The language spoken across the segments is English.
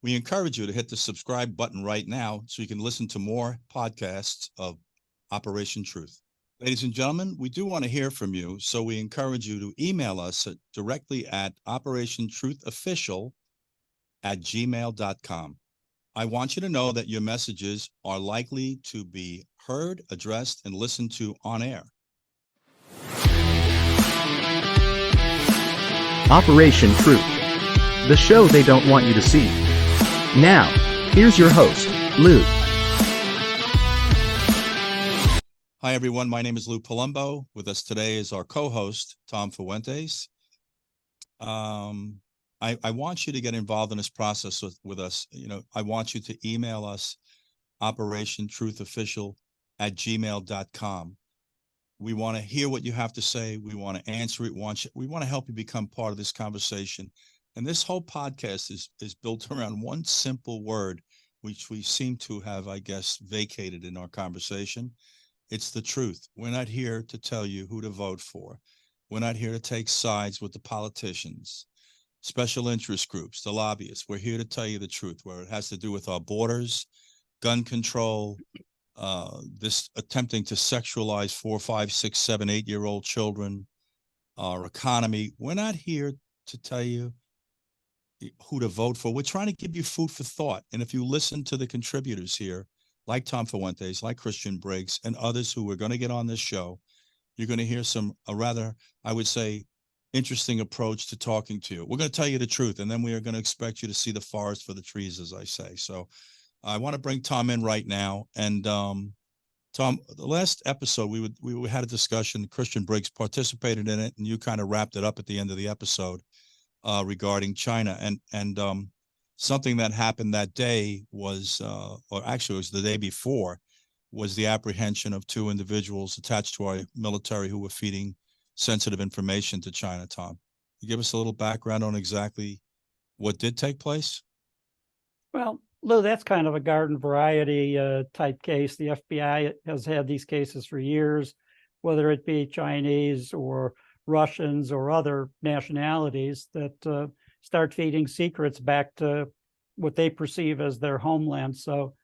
We encourage you to hit the subscribe button right now so you can listen to more podcasts of Operation Truth. Ladies and gentlemen, we do want to hear from you, so we encourage you to email us directly at operationtruthofficial@gmail.com. I want you to know that your messages are likely to be heard, addressed, and listened to on air. Operation Truth, the show they don't want you to see. Now, here's your host, Lou. Hi, everyone. My name is Lou Palumbo. With us today is our co-host, Tom Fuentes. I want you to get involved in this process with us. I want you to email us operationtruthofficial@gmail.com. We want to hear what you have to say. We want to answer it. We want to help you become part of this conversation. And this whole podcast is built around one simple word, which we seem to have, I guess, vacated in our conversation. It's the truth. We're not here to tell you who to vote for. We're not here to take sides with the politicians, special interest groups, the lobbyists. We're here to tell you the truth, where it has to do with our borders, gun control, this attempting to sexualize 4, 5, 6, 7, 8-year-old children, our economy. We're not here to tell you who to vote for. We're trying to give you food for thought. And if you listen to the contributors here, like Tom Fuentes, like Christian Briggs, and others who are going to get on this show, you're going to hear a rather, I would say, interesting approach to talking to you. We're going to tell you the truth, and then we are going to expect you to see the forest for the trees, as I say. So I want to bring Tom in right now. And Tom, the last episode, we had a discussion. Christian Briggs participated in it, and you kind of wrapped it up at the end of the episode regarding China. And something that happened that day was, or actually it was the day before, was the apprehension of 2 individuals attached to our military who were feeding sensitive information to China. Tom, you give us a little background on exactly what did take place? Well, Lou, that's kind of a garden variety type case. The FBI has had these cases for years, whether it be Chinese or Russians or other nationalities that start feeding secrets back to what they perceive as their homeland. So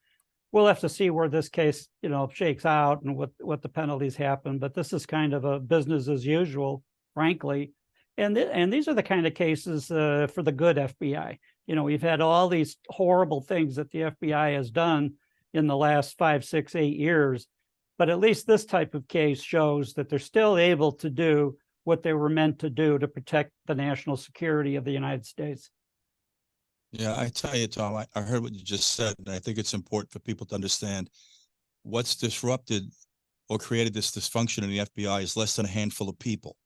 we'll have to see where this case, shakes out and what the penalties happen. But this is kind of a business as usual, frankly. And these are the kind of cases for the good FBI. We've had all these horrible things that the FBI has done in the last 5, 6, 8 years. But at least this type of case shows that they're still able to do what they were meant to do to protect the national security of the United States. Yeah, I tell you, Tom, I heard what you just said, and I think it's important for people to understand what's disrupted or created this dysfunction in the FBI is less than a handful of people.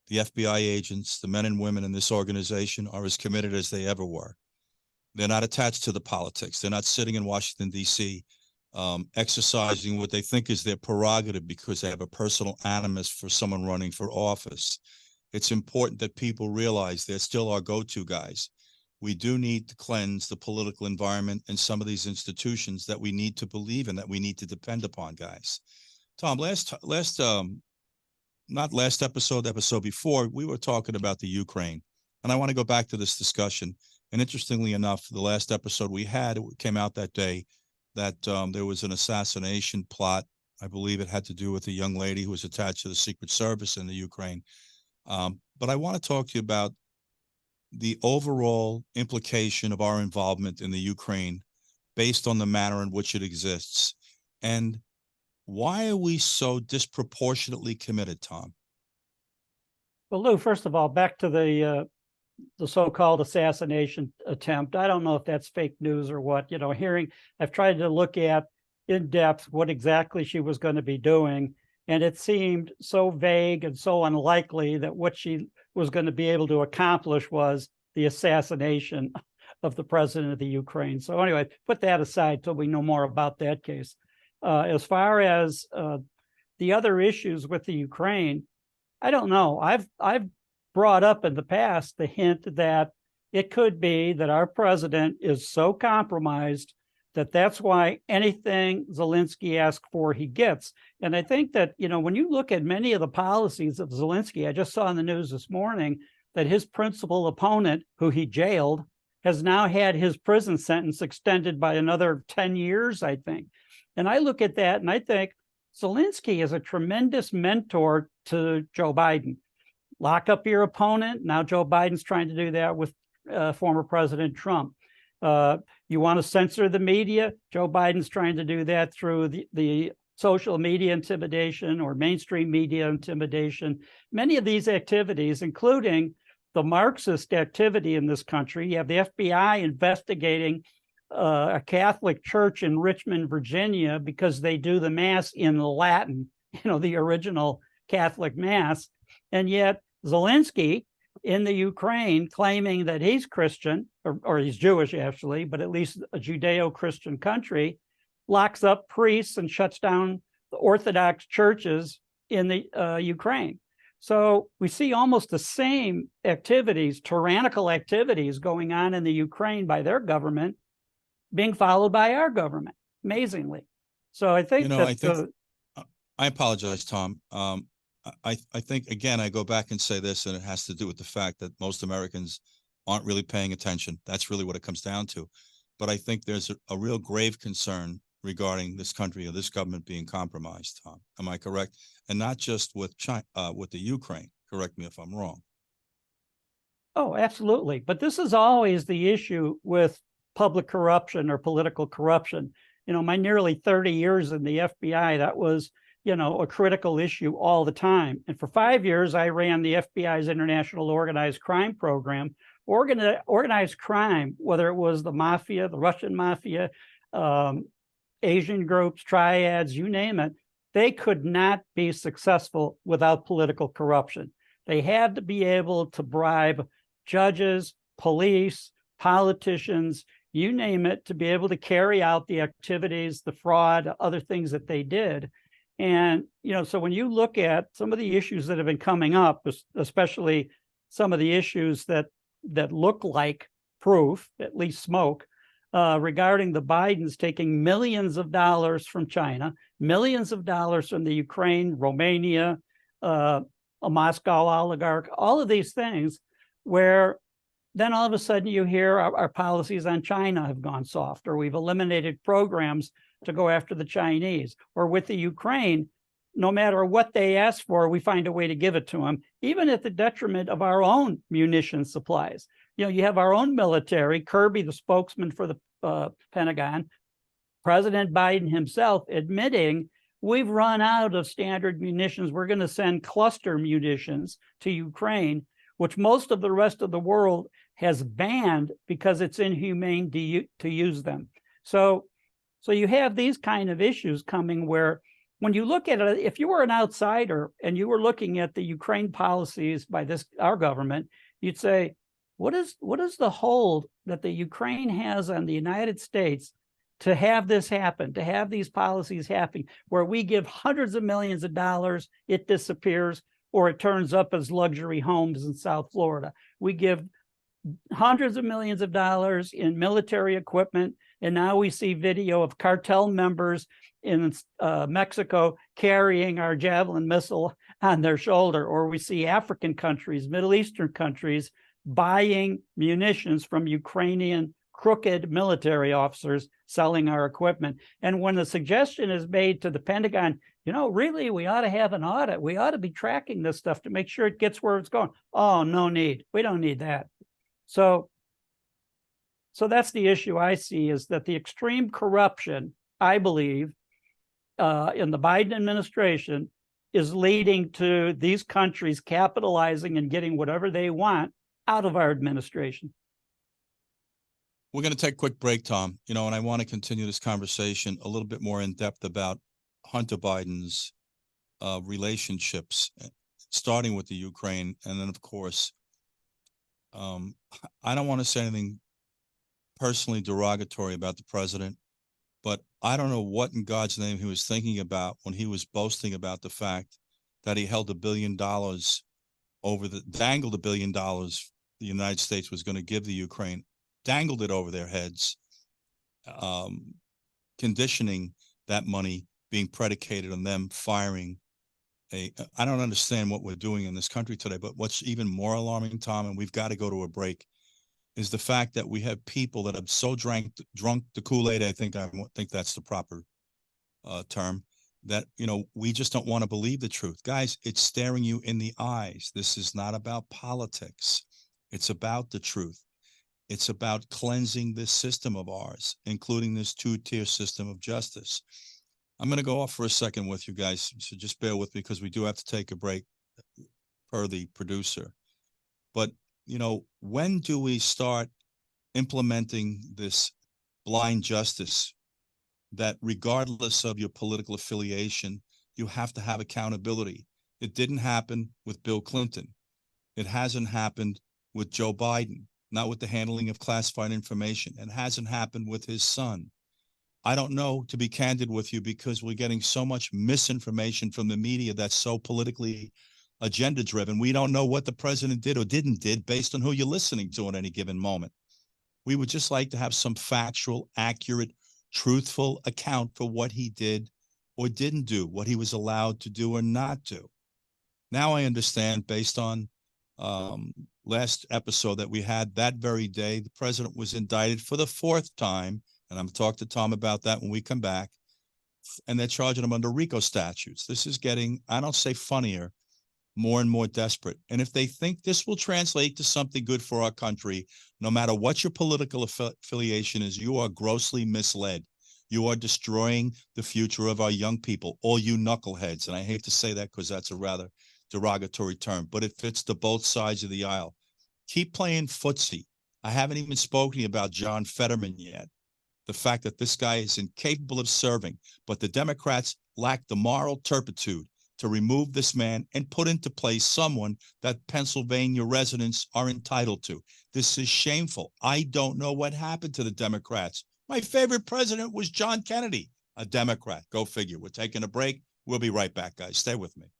The FBI agents, the men and women in this organization, are as committed as they ever were. They're not attached to the politics. They're not sitting in Washington, D.C., exercising what they think is their prerogative because they have a personal animus for someone running for office. It's important that people realize they're still our go-to guys. We do need to cleanse the political environment and some of these institutions that we need to believe in, that we need to depend upon, guys. Tom, not last episode, the episode before, we were talking about the Ukraine. And I want to go back to this discussion. And interestingly enough, the last episode we had, it came out that day that there was an assassination plot. I believe it had to do with a young lady who was attached to the Secret Service in the Ukraine. But I want to talk to you about the overall implication of our involvement in the Ukraine based on the manner in which it exists. And why are we so disproportionately committed, Tom? Well, Lou, first of all, back to the so-called assassination attempt. I don't know if that's fake news or what. I've tried to look at in depth what exactly she was going to be doing, and it seemed so vague and so unlikely that what she was going to be able to accomplish was the assassination of the president of the Ukraine. So anyway, put that aside till we know more about that case. As far as the other issues with the Ukraine, I don't know. I've brought up in the past the hint that it could be that our president is so compromised that that's why anything Zelensky asks for, he gets. And I think that, when you look at many of the policies of Zelensky, I just saw in the news this morning that his principal opponent, who he jailed, has now had his prison sentence extended by another 10 years, I think. And I look at that and I think Zelensky is a tremendous mentor to Joe Biden. Lock up your opponent. Now Joe Biden's trying to do that with former President Trump. You want to censor the media? Joe Biden's trying to do that through the social media intimidation or mainstream media intimidation. Many of these activities, including the Marxist activity in this country, you have the FBI investigating a Catholic church in Richmond, Virginia, because they do the Mass in Latin, the original Catholic Mass. And yet Zelensky in the Ukraine, claiming that he's Christian, or he's Jewish actually, but at least a Judeo-Christian country, locks up priests and shuts down the Orthodox churches in the Ukraine. So we see almost the same activities, tyrannical activities going on in the Ukraine by their government being followed by our government, amazingly. So I think I apologize, Tom. I think, again, I go back and say this, and it has to do with the fact that most Americans aren't really paying attention. That's really what it comes down to. But I think there's a real grave concern regarding this country or this government being compromised, Tom. Am I correct? And not just with China, with the Ukraine. Correct me if I'm wrong. Oh, absolutely. But this is always the issue with public corruption or political corruption. My nearly 30 years in the FBI, that was a critical issue all the time. And for 5 years, I ran the FBI's International Organized Crime Program. Organized crime, whether it was the mafia, the Russian mafia, Asian groups, triads, you name it, they could not be successful without political corruption. They had to be able to bribe judges, police, politicians, you name it, to be able to carry out the activities, the fraud, other things that they did. And, so when you look at some of the issues that have been coming up, especially some of the issues that look like proof, at least smoke, regarding the Bidens taking millions of dollars from China, millions of dollars from the Ukraine, Romania, a Moscow oligarch, all of these things, where then all of a sudden you hear our policies on China have gone soft, or we've eliminated programs to go after the Chinese, or with the Ukraine, no matter what they ask for, we find a way to give it to them, even at the detriment of our own munition supplies. You have our own military, Kirby, the spokesman for the Pentagon, President Biden himself admitting we've run out of standard munitions. We're going to send cluster munitions to Ukraine, which most of the rest of the world has banned because it's inhumane to use them. So you have these kind of issues coming where when you look at it, if you were an outsider and you were looking at the Ukraine policies by our government, you'd say, what is the hold that the Ukraine has on the United States to have this happen, to have these policies happen, where we give hundreds of millions of dollars, it disappears, or it turns up as luxury homes in South Florida. We give hundreds of millions of dollars in military equipment, and now we see video of cartel members in Mexico carrying our Javelin missile on their shoulder, or we see African countries, Middle Eastern countries buying munitions from Ukrainian crooked military officers selling our equipment. And when the suggestion is made to the Pentagon, really, we ought to have an audit. We ought to be tracking this stuff to make sure it gets where it's going. Oh, no need. We don't need that. So that's the issue I see, is that the extreme corruption, I believe, in the Biden administration is leading to these countries capitalizing and getting whatever they want out of our administration. We're going to take a quick break, Tom, and I want to continue this conversation a little bit more in depth about Hunter Biden's relationships, starting with the Ukraine. And then, of course, I don't want to say anything personally derogatory about the president, but I don't know what in God's name he was thinking about when he was boasting about the fact that he held $1 billion dangled $1 billion the United States was going to give the Ukraine, dangled it over their heads, conditioning that money being predicated on them firing I don't understand what we're doing in this country today, but what's even more alarming, Tom, and we've got to go to a break, is the fact that we have people that have so drunk the Kool-Aid. I think that's the proper term, that, we just don't want to believe the truth. Guys, it's staring you in the eyes. This is not about politics. It's about the truth. It's about cleansing this system of ours, including this two-tier system of justice. I'm going to go off for a second with you guys, so just bear with me because we do have to take a break per the producer. But, when do we start implementing this blind justice that regardless of your political affiliation, you have to have accountability? It didn't happen with Bill Clinton. It hasn't happened with Joe Biden, not with the handling of classified information. It hasn't happened with his son. I don't know, to be candid with you, because we're getting so much misinformation from the media that's so politically agenda driven. We don't know what the president did or didn't did based on who you're listening to at any given moment. We would just like to have some factual, accurate, truthful account for what he did or didn't do, what he was allowed to do or not do. Now I understand, based on last episode that we had, that very day, the president was indicted for the 4th time, and I'm going to talk to Tom about that when we come back, and they're charging him under RICO statutes. This is getting, I don't say funnier, more and more desperate. And if they think this will translate to something good for our country, no matter what your political affiliation is, you are grossly misled. You are destroying the future of our young people, all you knuckleheads. And I hate to say that because that's a rather derogatory term, but it fits to both sides of the aisle. Keep playing footsie. I haven't even spoken about John Fetterman yet. The fact that this guy is incapable of serving, but the Democrats lack the moral turpitude to remove this man and put into place someone that Pennsylvania residents are entitled to. This is shameful. I don't know what happened to the Democrats. My favorite president was John Kennedy, a Democrat. Go figure. We're taking a break. We'll be right back, guys. Stay with me.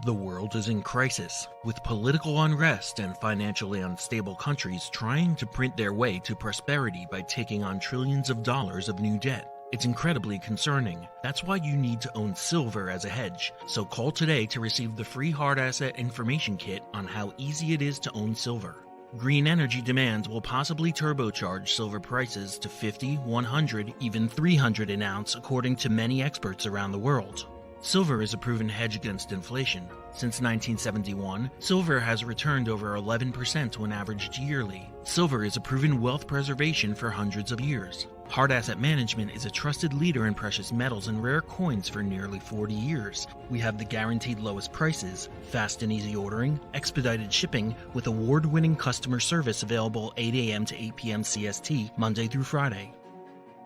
The world is in crisis, with political unrest and financially unstable countries trying to print their way to prosperity by taking on trillions of dollars of new debt. It's incredibly concerning. That's why you need to own silver as a hedge. So call today to receive the free hard asset information kit on how easy it is to own silver. Green energy demands will possibly turbocharge silver prices to 50, 100, even 300 an ounce, according to many experts around the world. Silver is a proven hedge against inflation. Since 1971, silver has returned over 11% when averaged yearly. Silver is a proven wealth preservation for hundreds of years. Hard Asset Management is a trusted leader in precious metals and rare coins for nearly 40 years. We have the guaranteed lowest prices, fast and easy ordering, expedited shipping, with award-winning customer service available 8 a.m. to 8 p.m. CST, Monday through Friday.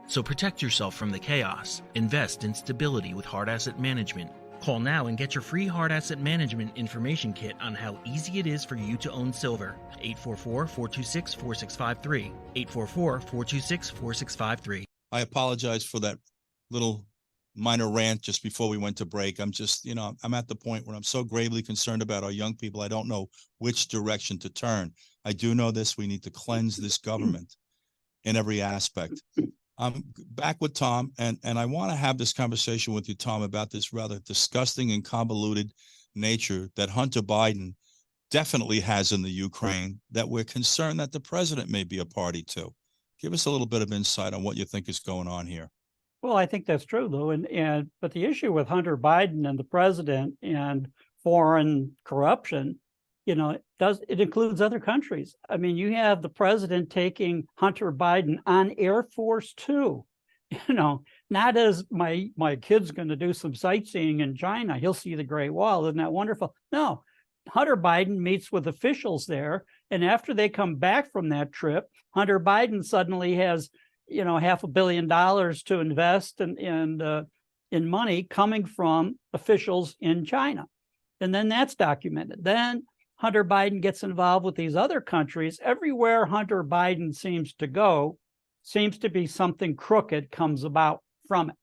So protect yourself from the chaos. Invest in stability with Hard Asset Management. Call now and get your free Hard Asset Management information kit on how easy it is for you to own silver. 844-426-4653. 844-426-4653. I apologize for that little minor rant just before we went to break. I'm just, I'm at the point where I'm so gravely concerned about our young people. I don't know which direction to turn. I do know this. We need to cleanse this government in every aspect. I'm back with Tom, and I want to have this conversation with you, Tom, about this rather disgusting and convoluted nature that Hunter Biden definitely has in the Ukraine, that we're concerned that the president may be a party to. Give us a little bit of insight on what you think is going on here. Well, I think that's true, though. But the issue with Hunter Biden and the president and foreign corruption, it includes other countries. I mean, you have the president taking Hunter Biden on Air Force Two, not as my kid's going to do some sightseeing in China. He'll see the Great Wall. Isn't that wonderful? No, Hunter Biden meets with officials there. And after they come back from that trip, Hunter Biden suddenly has, $500 million to invest in money coming from officials in China. And then that's documented. Then Hunter Biden gets involved with these other countries. Everywhere Hunter Biden seems to go, seems to be something crooked comes about from it.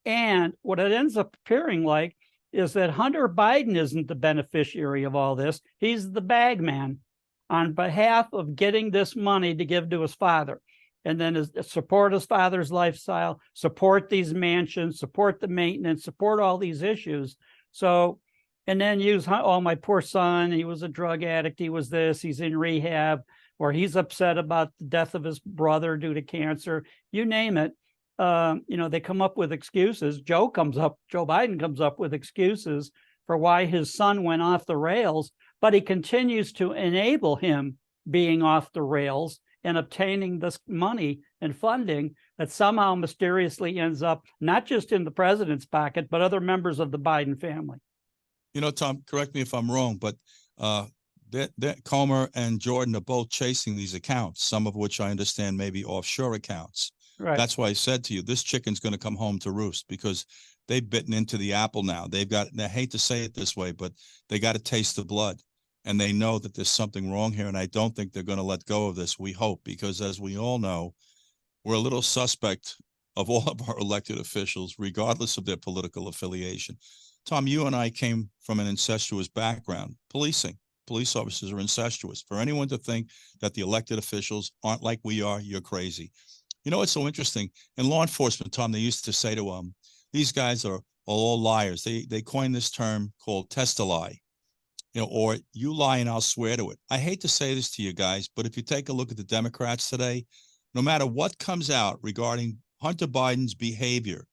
And what it ends up appearing like is that Hunter Biden isn't the beneficiary of all this. He's the bag man on behalf of getting this money to give to his father. And then support his father's lifestyle, support these mansions, support the maintenance, support all these issues. So, and then use, my poor son, he was a drug addict, he was this, he's in rehab. or he's upset about the death of his brother due to cancer, you name it. They come up with excuses. Joe Biden comes up with excuses for why his son went off the rails, but he continues to enable him being off the rails and obtaining this money and funding that somehow mysteriously ends up not just in the president's pocket, but other members of the Biden family. Tom, correct me if I'm wrong, but that Comer and Jordan are both chasing these accounts, some of which I understand may be offshore accounts. Right. That's why I said to you, this chicken's going to come home to roost, because they've bitten into the apple now. I hate to say it this way, but they got to taste the blood, and they know that there's something wrong here. And I don't think they're going to let go of this. We hope, because as we all know, we're a little suspect of all of our elected officials, regardless of their political affiliation. Tom, you and I came from an incestuous background, policing. Police officers are incestuous. For anyone to think that the elected officials aren't like we are, you're crazy. It's so interesting. In law enforcement, Tom, they used to say to these guys are all liars. They coined this term called test a lie, or you lie and I'll swear to it. I hate to say this to you guys, but if you take a look at the Democrats today, no matter what comes out regarding Hunter Biden's behavior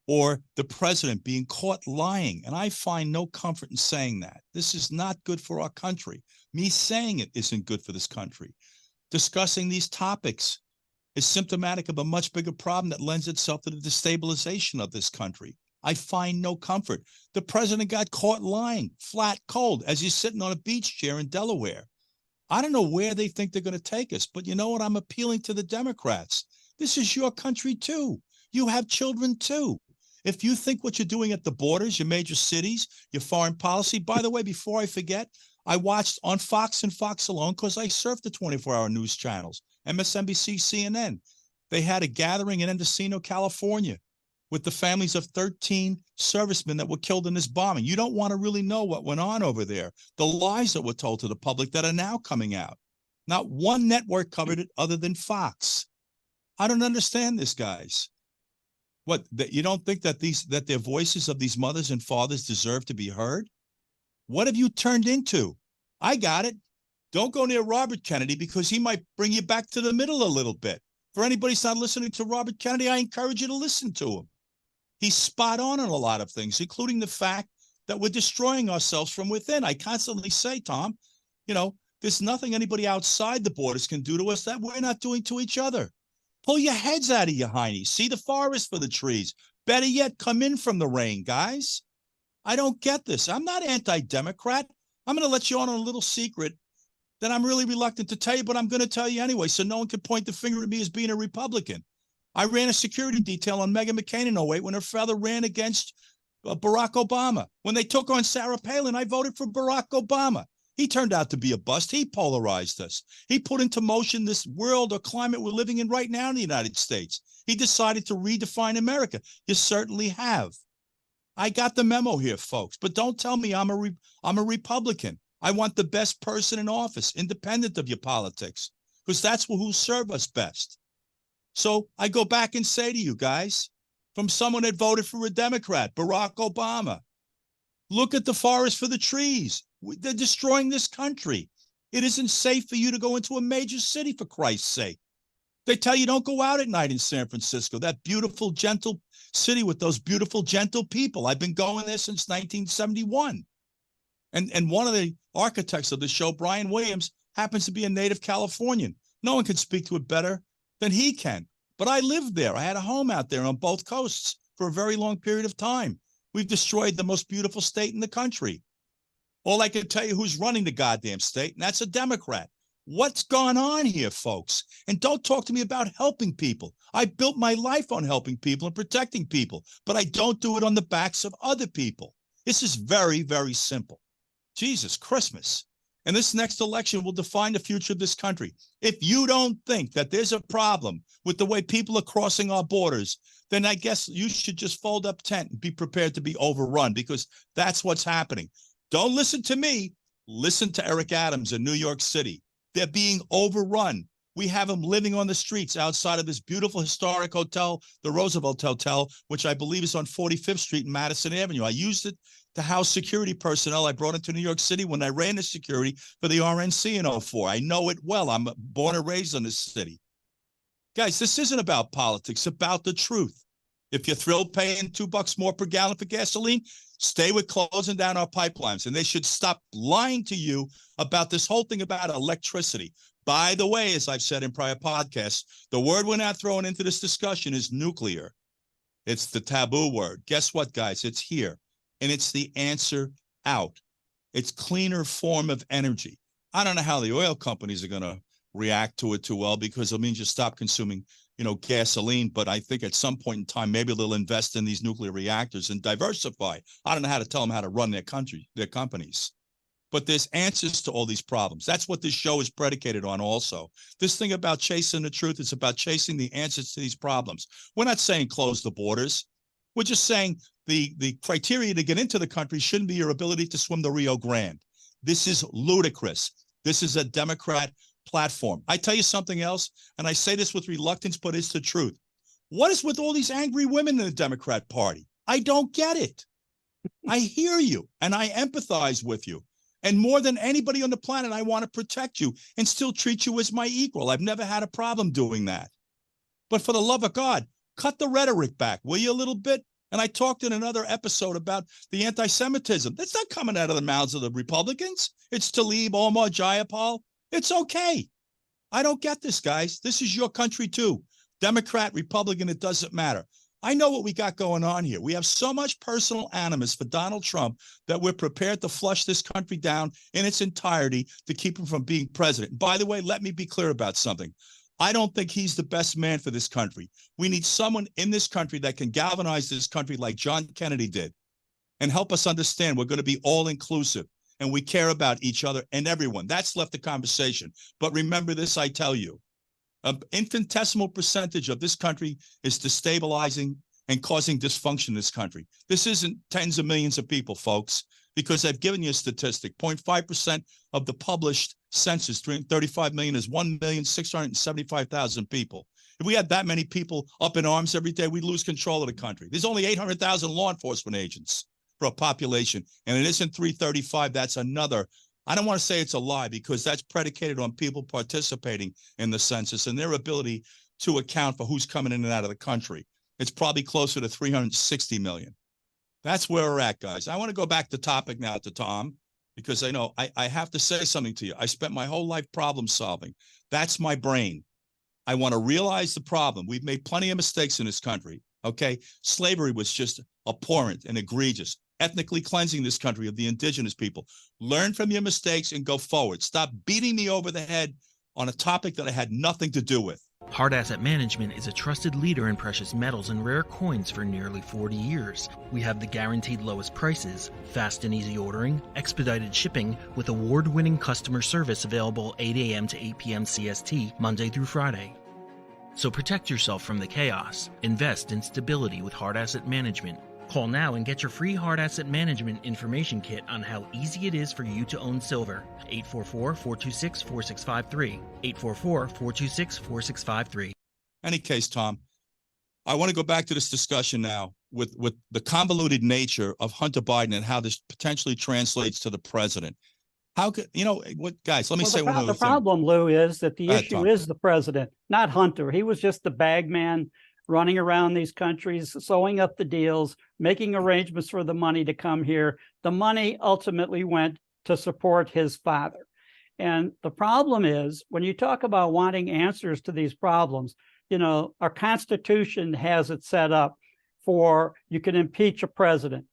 or the president being caught lying, and I find no comfort in saying that. This is not good for our country. Me saying it isn't good for this country. Discussing these topics is symptomatic of a much bigger problem that lends itself to the destabilization of this country. I find no comfort. The president got caught lying, flat cold, as he's sitting on a beach chair in Delaware. I don't know where they think they're going to take us, but you know what? I'm appealing to the Democrats. This is your country too. You have children too. If you think what you're doing at the borders, your major cities, your foreign policy, by the way, before I forget, I watched on Fox and Fox alone, because I surf the 24-hour news channels, MSNBC, CNN. They had a gathering in Mendocino, California, with the families of 13 servicemen that were killed in this bombing. You don't want to really know what went on over there. The lies that were told to the public that are now coming out. Not one network covered it other than Fox. I don't understand this, guys. What, that you don't think that their voices of these mothers and fathers deserve to be heard? What have you turned into? I got it. Don't go near Robert Kennedy, because he might bring you back to the middle a little bit. For anybody who's not listening to Robert Kennedy, I encourage you to listen to him. He's spot on a lot of things, including the fact that we're destroying ourselves from within. I constantly say, Tom, there's nothing anybody outside the borders can do to us that we're not doing to each other. Pull your heads out of your heinies. See the forest for the trees. Better yet, come in from the rain, guys. I don't get this. I'm not anti-Democrat. I'm going to let you on a little secret that I'm really reluctant to tell you, but I'm going to tell you anyway, so no one can point the finger at me as being a Republican. I ran a security detail on Meghan McCain in 2008 when her father ran against Barack Obama. When they took on Sarah Palin, I voted for Barack Obama. He turned out to be a bust. He polarized us. He put into motion this world or climate we're living in right now in the United States. He decided to redefine America. You certainly have. I got the memo here, folks, but don't tell me I'm a Republican. I want the best person in office, independent of your politics, because that's who'll serve us best. So I go back and say to you guys, from someone that voted for a Democrat, Barack Obama, look at the forest for the trees. They're destroying this country. It isn't safe for you to go into a major city, for Christ's sake. They tell you don't go out at night in San Francisco, that beautiful, gentle city with those beautiful, gentle people. I've been going there since 1971. And one of the architects of the show, Brian Williams, happens to be a native Californian. No one can speak to it better than he can. But I lived there. I had a home out there on both coasts for a very long period of time. We've destroyed the most beautiful state in the country. All I can tell you who's running the goddamn state, and that's a Democrat. What's gone on here, folks? And don't talk to me about helping people. I built my life on helping people and protecting people, but I don't do it on the backs of other people. This is very, very simple. Jesus Christmas. And this next election will define the future of this country. If you don't think that there's a problem with the way people are crossing our borders, then I guess you should just fold up tent and be prepared to be overrun, because that's what's happening. Don't listen to me. Listen to Eric Adams in New York City. They're being overrun. We have them living on the streets outside of this beautiful historic hotel, the Roosevelt Hotel, which I believe is on 45th Street and Madison Avenue. I used it to house security personnel I brought into New York City when I ran the security for the RNC in 04. I know it well. I'm born and raised in this city. Guys, this isn't about politics, it's about the truth. If you're thrilled paying $2 more per gallon for gasoline, stay with closing down our pipelines. And they should stop lying to you about this whole thing about electricity. By the way, as I've said in prior podcasts, the word we're not throwing into this discussion is nuclear. It's the taboo word. Guess what, guys? It's here. And it's the answer out. It's cleaner form of energy. I don't know how the oil companies are going to react to it too well, because it means you stop consuming, gasoline. But I think at some point in time, maybe they'll invest in these nuclear reactors and diversify. I don't know how to tell them how to run their companies. But there's answers to all these problems. That's what this show is predicated on also. This thing about chasing the truth, it's about chasing the answers to these problems. We're not saying close the borders. We're just saying the criteria to get into the country shouldn't be your ability to swim the Rio Grande. This is ludicrous. This is a Democrat platform. I tell you something else, and I say this with reluctance, but it's the truth. What is with all these angry women in the Democrat Party? I don't get it. I hear you, and I empathize with you. And more than anybody on the planet, I want to protect you and still treat you as my equal. I've never had a problem doing that. But for the love of God, cut the rhetoric back, will you, a little bit? And I talked in another episode about the anti-Semitism. That's not coming out of the mouths of the Republicans. It's Tlaib, Omar, Jayapal. It's okay. I don't get this, guys. This is your country too. Democrat, Republican, it doesn't matter. I know what we got going on here. We have so much personal animus for Donald Trump that we're prepared to flush this country down in its entirety to keep him from being president. By the way, let me be clear about something. I don't think he's the best man for this country. We need someone in this country that can galvanize this country like John Kennedy did and help us understand we're going to be all inclusive and we care about each other and everyone. That's left the conversation. But remember this, I tell you, an infinitesimal percentage of this country is destabilizing and causing dysfunction in this country. This isn't tens of millions of people, folks, because I've given you a statistic. 0.5% of the published census, 35 million, is 1,675,000 people. If we had that many people up in arms every day, we'd lose control of the country. There's only 800,000 law enforcement agents for a population, and it isn't 335. That's another. I don't want to say it's a lie because that's predicated on people participating in the census and their ability to account for who's coming in and out of the country. It's probably closer to 360 million. That's where we're at, guys. I want to go back to topic now to Tom, because I know I have to say something to you. I spent my whole life problem solving. That's my brain. I want to realize the problem. We've made plenty of mistakes in this country, okay? Slavery was just abhorrent and egregious. Ethnically cleansing this country of the indigenous people. Learn from your mistakes and go forward. Stop beating me over the head on a topic that I had nothing to do with. Hard Asset Management is a trusted leader in precious metals and rare coins for nearly 40 years. We have the guaranteed lowest prices, fast and easy ordering, expedited shipping, with award-winning customer service available 8 a.m. to 8 p.m. CST, Monday through Friday. So protect yourself from the chaos. Invest in stability with Hard Asset Management. Call now and get your free Hard Asset Management information kit on how easy it is for you to own silver. 844-426-4653. 844-426-4653. Any case, Tom, I want to go back to this discussion now with the convoluted nature of Hunter Biden and how this potentially translates to the president. How could, what, guys, let me say one other thing. The problem, Lou, is that the issue Tom. is the president, not Hunter. He was just the bag man running around these countries, sewing up the deals, making arrangements for the money to come here. The money ultimately went to support his father. And the problem is, when you talk about wanting answers to these problems, our Constitution has it set up for you can impeach a president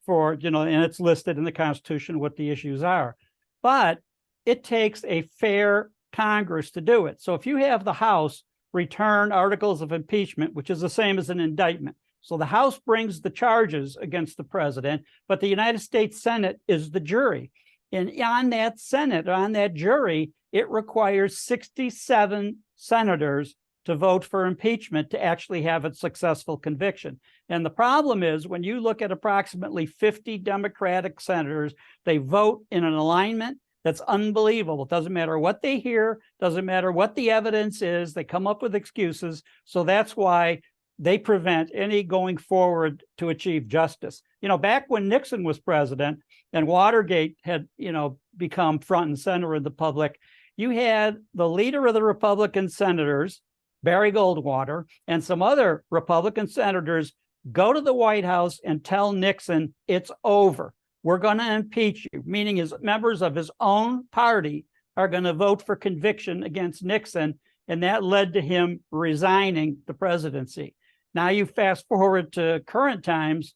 for, and it's listed in the Constitution what the issues are. But it takes a fair Congress to do it. So if you have the House return articles of impeachment, which is the same as an indictment. So the House brings the charges against the president, but the United States Senate is the jury. And on that Senate, on that jury, it requires 67 senators to vote for impeachment to actually have a successful conviction. And the problem is when you look at approximately 50 Democratic senators, they vote in an alignment that's unbelievable. It doesn't matter what they hear, doesn't matter what the evidence is, they come up with excuses. So that's why they prevent any going forward to achieve justice. Back when Nixon was president and Watergate had, become front and center in the public, you had the leader of the Republican senators, Barry Goldwater, and some other Republican senators go to the White House and tell Nixon it's over. We're going to impeach you, meaning his members of his own party are going to vote for conviction against Nixon. And that led to him resigning the presidency. Now you fast forward to current times,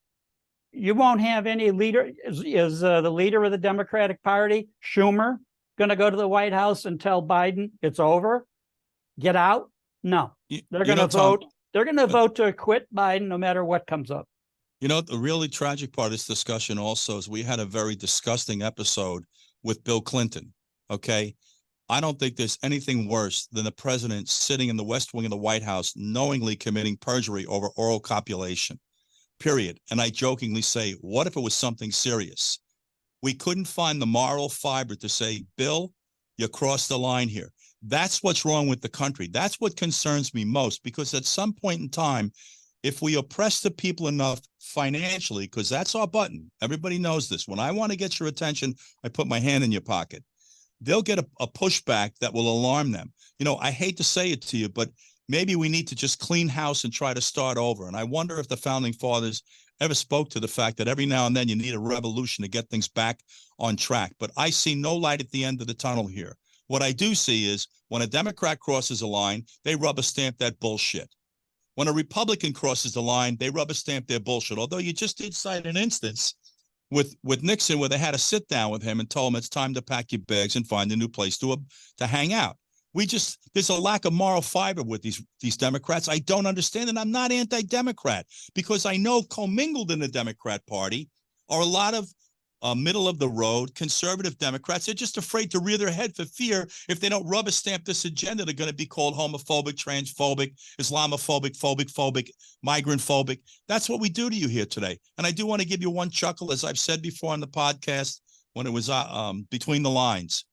you won't have any leader. Is the leader of the Democratic Party, Schumer, going to go to the White House and tell Biden it's over? Get out? No. They're going to vote. Tom, they're going to vote to acquit Biden no matter what comes up. The really tragic part of this discussion also is we had a very disgusting episode with Bill Clinton. Okay. I don't think there's anything worse than the president sitting in the West Wing of the White House, knowingly committing perjury over oral copulation, period. And I jokingly say, what if it was something serious? We couldn't find the moral fiber to say, Bill, you crossed the line here. That's what's wrong with the country. That's what concerns me most, because at some point in time, if we oppress the people enough financially, because that's our button, everybody knows this. When I want to get your attention, I put my hand in your pocket. They'll get a pushback that will alarm them. I hate to say it to you, but maybe we need to just clean house and try to start over. And I wonder if the founding fathers ever spoke to the fact that every now and then you need a revolution to get things back on track. But I see no light at the end of the tunnel here. What I do see is when a Democrat crosses a line, they rubber stamp that bullshit. When a Republican crosses the line, they rubber stamp their bullshit. Although you just did cite an instance with Nixon where they had to sit down with him and told him it's time to pack your bags and find a new place to hang out. There's a lack of moral fiber with these Democrats. I don't understand, and I'm not anti-Democrat because I know commingled in the Democrat Party are a lot of middle of the road conservative Democrats. They're just afraid to rear their head for fear if they don't rubber stamp this agenda, they're going to be called homophobic, transphobic, Islamophobic, migrant phobic. That's what we do to you here today. And I do want to give you one chuckle, as I've said before on the podcast when it was between the lines.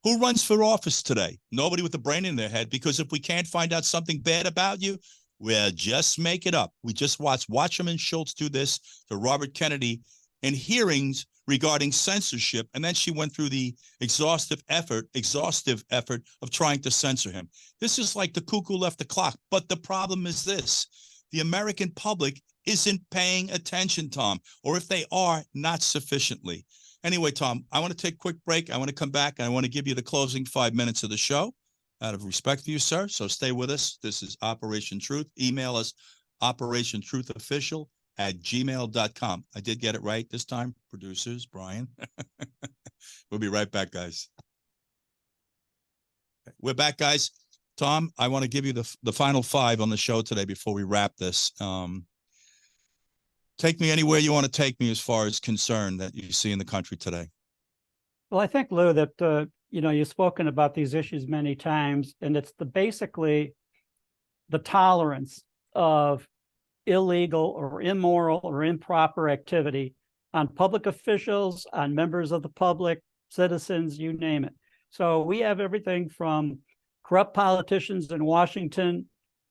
Who runs for office today? Nobody with a brain in their head, because if we can't find out something bad about you, we'll just make it up. We just watched Watchman Schultz do this to Robert Kennedy in hearings regarding censorship, and then she went through the exhaustive effort of trying to censor him. This is like the cuckoo left the clock. But the problem is this: the American public isn't paying attention, Tom, or if they are, not sufficiently. Anyway, Tom, I want to take a quick break. I want to come back, and I want to give you the closing 5 minutes of the show out of respect for you, sir. So stay with us. This is Operation Truth. Email us, operationtruthofficial@gmail.com. I did get it right this time, producers, Brian. We'll be right back, guys. We're back, guys. Tom, I want to give you the final 5 on the show today before we wrap this. Take me anywhere you want to take me as far as concern that you see in the country today. Well, I think, Lou, that, you've spoken about these issues many times, and it's basically the tolerance of illegal or immoral or improper activity on public officials, on members of the public, citizens, you name it. So we have everything from corrupt politicians in Washington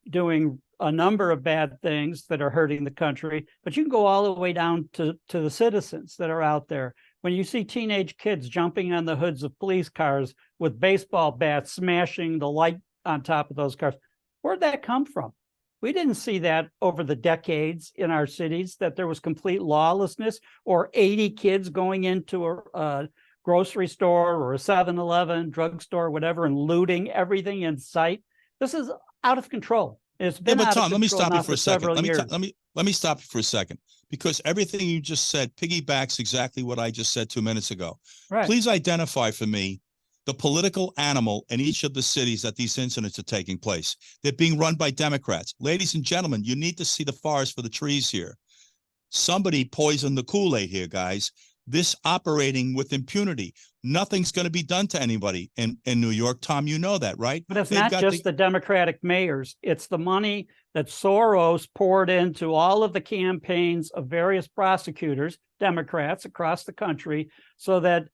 doing a number of bad things that are hurting the country, but you can go all the way down to the citizens that are out there. When you see teenage kids jumping on the hoods of police cars with baseball bats, smashing the light on top of those cars, where'd that come from? We didn't see that over the decades in our cities, that there was complete lawlessness, or 80 kids going into a grocery store or a 7-Eleven, drugstore, whatever, and looting everything in sight. This is out of control. It's been but out Tom, of let me control stop you for a second. Let me stop you for a second, because everything you just said piggybacks exactly what I just said 2 minutes ago. Right. Please identify for me the political animal in each of the cities that these incidents are taking place. They're being run by Democrats. Ladies and gentlemen, you need to see the forest for the trees here. Somebody poisoned the Kool-Aid here, guys. This operating with impunity. Nothing's going to be done to anybody in New York. Tom, you know that, right? But it's not just the Democratic mayors. It's the money that Soros poured into all of the campaigns of various prosecutors, Democrats across the country, so that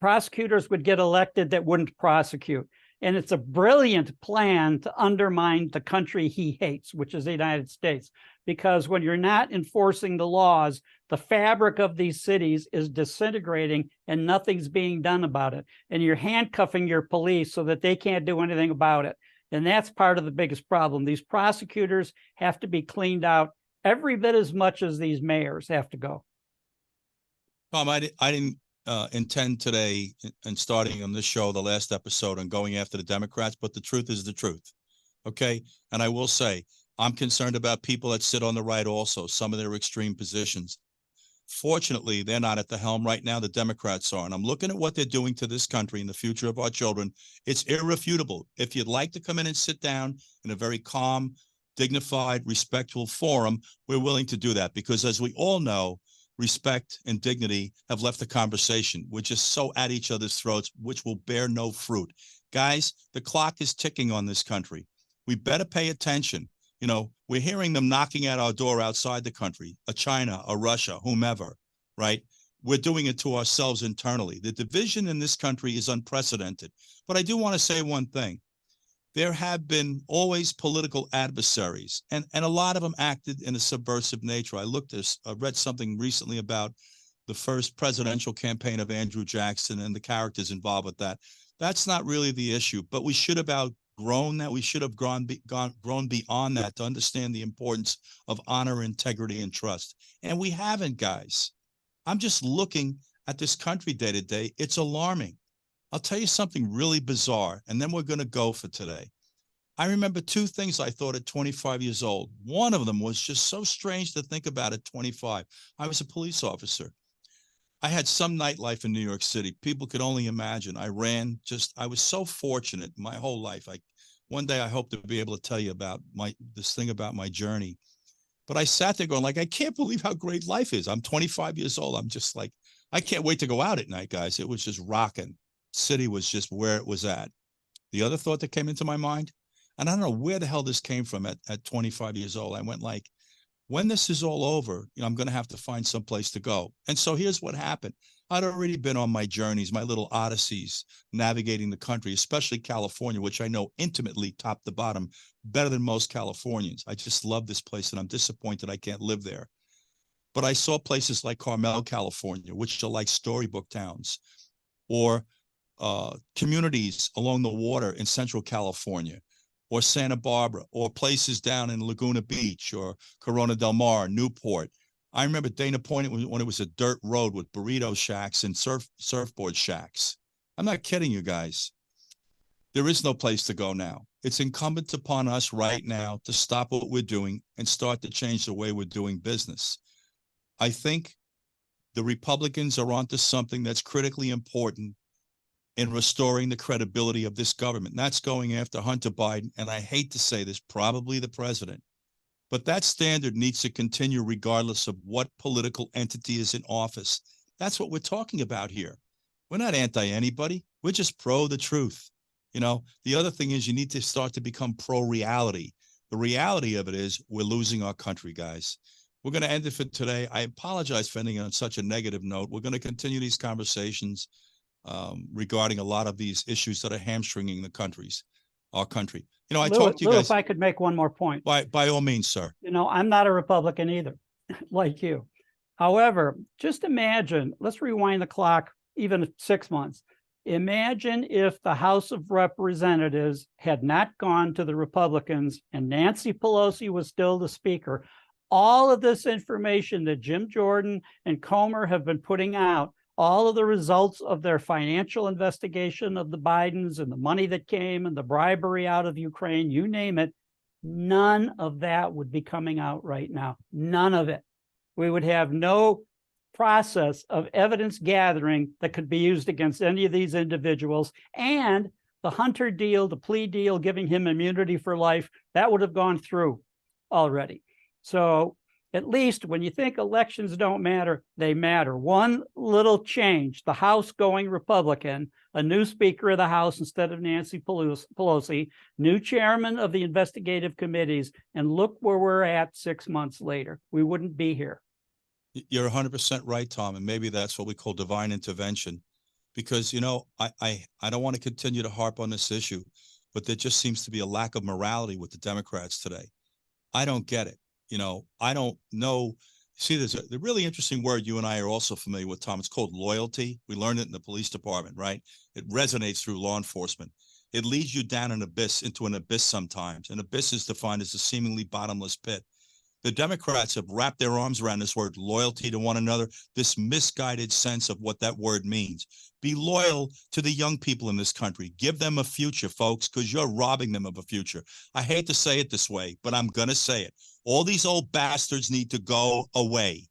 prosecutors would get elected that wouldn't prosecute. And it's a brilliant plan to undermine the country he hates, which is the United States. Because when you're not enforcing the laws, the fabric of these cities is disintegrating and nothing's being done about it. And you're handcuffing your police so that they can't do anything about it. And that's part of the biggest problem. These prosecutors have to be cleaned out every bit as much as these mayors have to go. Tom, I didn't intend today and starting on this show, the last episode, on going after the Democrats, but the truth is the truth. Okay. And I will say, I'm concerned about people that sit on the right also, some of their extreme positions. Fortunately, they're not at the helm right now. The Democrats are. And I'm looking at what they're doing to this country and the future of our children. It's irrefutable. If you'd like to come in and sit down in a very calm, dignified, respectful forum, we're willing to do that. Because as we all know, respect and dignity have left the conversation. We're just so at each other's throats, which will bear no fruit. Guys, the clock is ticking on this country. We better pay attention. You know, we're hearing them knocking at our door outside the country, a China, a Russia, whomever, right? We're doing it to ourselves internally. The division in this country is unprecedented. But I do want to say one thing. There have been always political adversaries, and a lot of them acted in a subversive nature. I read something recently about the first presidential campaign of Andrew Jackson and the characters involved with that. That's not really the issue, but we should have outgrown that. We should have grown beyond that to understand the importance of honor, integrity, and trust. And we haven't, guys. I'm just looking at this country day to day. It's alarming. I'll tell you something really bizarre, and then we're going to go for today. I remember two things I thought at 25 years old. One of them was just so strange to think about at 25. I was a police officer. I had some nightlife in New York City. People could only imagine. I was so fortunate my whole life. One day I hope to be able to tell you about this thing about my journey. But I sat there going, like, I can't believe how great life is. I'm 25 years old. I'm just like, I can't wait to go out at night, guys. It was just rocking. City was just where it was at. The other thought that came into my mind, and I don't know where the hell this came from at 25 years old. I went like, when this is all over, I'm going to have to find some place to go. And so here's what happened. I'd already been on my journeys, my little odysseys, navigating the country, especially California, which I know intimately top to bottom better than most Californians. I just love this place, and I'm disappointed I can't live there. But I saw places like Carmel, California, which are like storybook towns, or communities along the water in Central California, or Santa Barbara, or places down in Laguna Beach, or Corona del Mar, Newport. I remember Dana Point when it was a dirt road with burrito shacks and surfboard shacks. I'm not kidding you guys. There is no place to go now. It's incumbent upon us right now to stop what we're doing and start to change the way we're doing business. I think the Republicans are onto something that's critically important in restoring the credibility of this government. And that's going after Hunter Biden. And I hate to say this, probably the president. But that standard needs to continue regardless of what political entity is in office. That's what we're talking about here. We're not anti-anybody. We're just pro the truth. The other thing is you need to start to become pro-reality. The reality of it is we're losing our country, guys. We're going to end it for today. I apologize for ending on such a negative note. We're going to continue these conversations regarding a lot of these issues that are hamstringing our country. I talked to you guys. If I could make one more point. By all means, sir. I'm not a Republican either, like you. However, just imagine, let's rewind the clock even 6 months. Imagine if the House of Representatives had not gone to the Republicans and Nancy Pelosi was still the speaker. All of this information that Jim Jordan and Comer have been putting out, all of the results of their financial investigation of the Bidens and the money that came and the bribery out of Ukraine, you name it, none of that would be coming out right now. None of it. We would have no process of evidence gathering that could be used against any of these individuals. And the Hunter deal, the plea deal, giving him immunity for life, that would have gone through already. So at least when you think elections don't matter, they matter. One little change, the House going Republican, a new Speaker of the House instead of Nancy Pelosi, new chairman of the investigative committees, and look where we're at 6 months later. We wouldn't be here. You're 100% right, Tom, and maybe that's what we call divine intervention. because, I don't want to continue to harp on this issue, but there just seems to be a lack of morality with the Democrats today. I don't get it. I don't know. See, there's a really interesting word you and I are also familiar with, Tom. It's called loyalty. We learned it in the police department, right? It resonates through law enforcement. It leads you down into an abyss sometimes. An abyss is defined as a seemingly bottomless pit. The Democrats have wrapped their arms around this word loyalty to one another, this misguided sense of what that word means. Be loyal to the young people in this country. Give them a future, folks, because you're robbing them of a future. I hate to say it this way, but I'm going to say it. All these old bastards need to go away.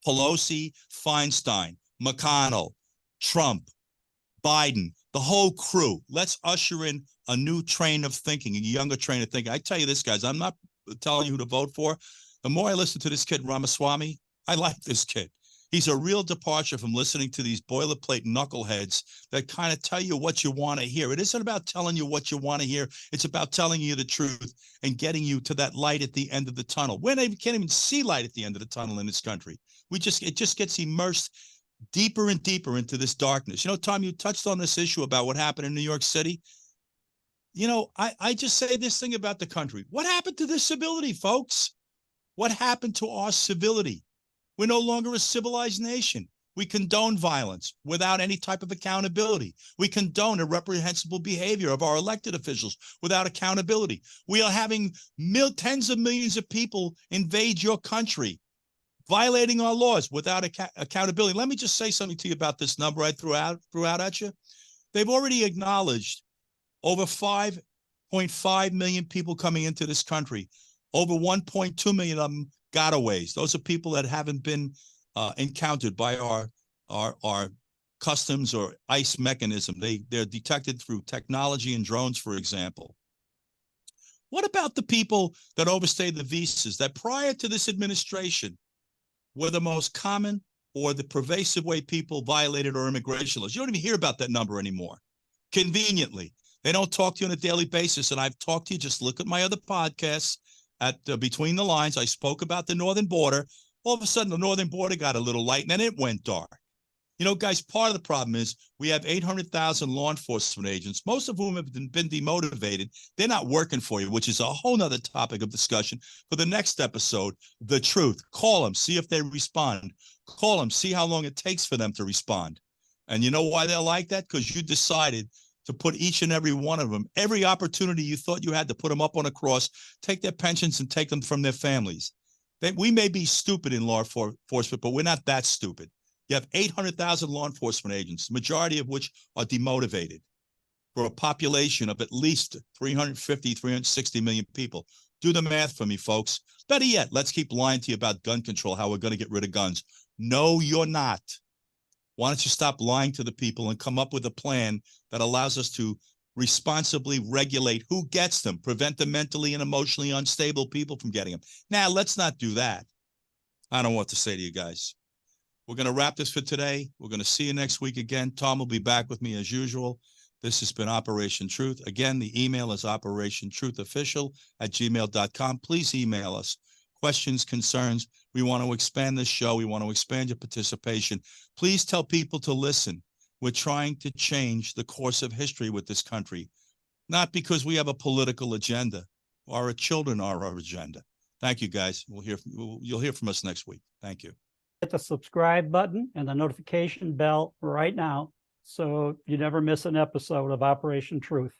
Pelosi, Feinstein, McConnell, Trump, Biden, the whole crew. Let's usher in a new train of thinking, a younger train of thinking. I tell you this, guys, I'm not telling you who to vote for. The more I listen to this kid, Ramaswamy, I like this kid. He's a real departure from listening to these boilerplate knuckleheads that kind of tell you what you want to hear. It isn't about telling you what you want to hear. It's about telling you the truth and getting you to that light at the end of the tunnel. We can't even see light at the end of the tunnel in this country. It just gets immersed deeper and deeper into this darkness. Tom, you touched on this issue about what happened in New York City. I just say this thing about the country. What happened to this civility, folks? What happened to our civility? We're no longer a civilized nation. We condone violence without any type of accountability. We condone irreprehensible behavior of our elected officials without accountability. We are having tens of millions of people invade your country, violating our laws without accountability. Let me just say something to you about this number I threw out at you. They've already acknowledged over 5.5 million people coming into this country. Over 1.2 million of them gotaways. Those are people that haven't been encountered by our customs or ICE mechanism. They're detected through technology and drones, for example. What about the people that overstay the visas that prior to this administration were the most common or the pervasive way people violated our immigration laws? You don't even hear about that number anymore. Conveniently, they don't talk to you on a daily basis. And I've talked to you, just look at my other podcasts at Between the Lines. I spoke about the northern border. All of a sudden, the northern border got a little light and then it went dark. Guys, part of the problem is we have 800,000 law enforcement agents, most of whom have been demotivated. They're not working for you, which is a whole nother topic of discussion for the next episode. The truth. Call them, see if they respond. Call them, see how long it takes for them to respond. And you know why they're like that? Because you decided to put each and every one of them, every opportunity you thought you had to put them up on a cross, take their pensions and take them from their families. We may be stupid in law enforcement, but we're not that stupid. You have 800,000 law enforcement agents, the majority of which are demotivated for a population of at least 350, 360 million people. Do the math for me, folks. Better yet, let's keep lying to you about gun control, how we're going to get rid of guns. No, you're not. Why don't you stop lying to the people and come up with a plan that allows us to responsibly regulate who gets them, prevent the mentally and emotionally unstable people from getting them. Now, let's not do that. I don't know what to say to you guys. We're going to wrap this for today. We're going to see you next week again. Tom will be back with me as usual. This has been Operation Truth. Again, the email is operationtruthofficial@gmail.com. Please email us. Questions, concerns. We want to expand this show. We want to expand your participation. Please tell people to listen. We're trying to change the course of history with this country, not because we have a political agenda. Our children are our agenda. Thank you, guys. You'll hear from us next week. Thank you. Hit the subscribe button and the notification bell right now so you never miss an episode of Operation Truth.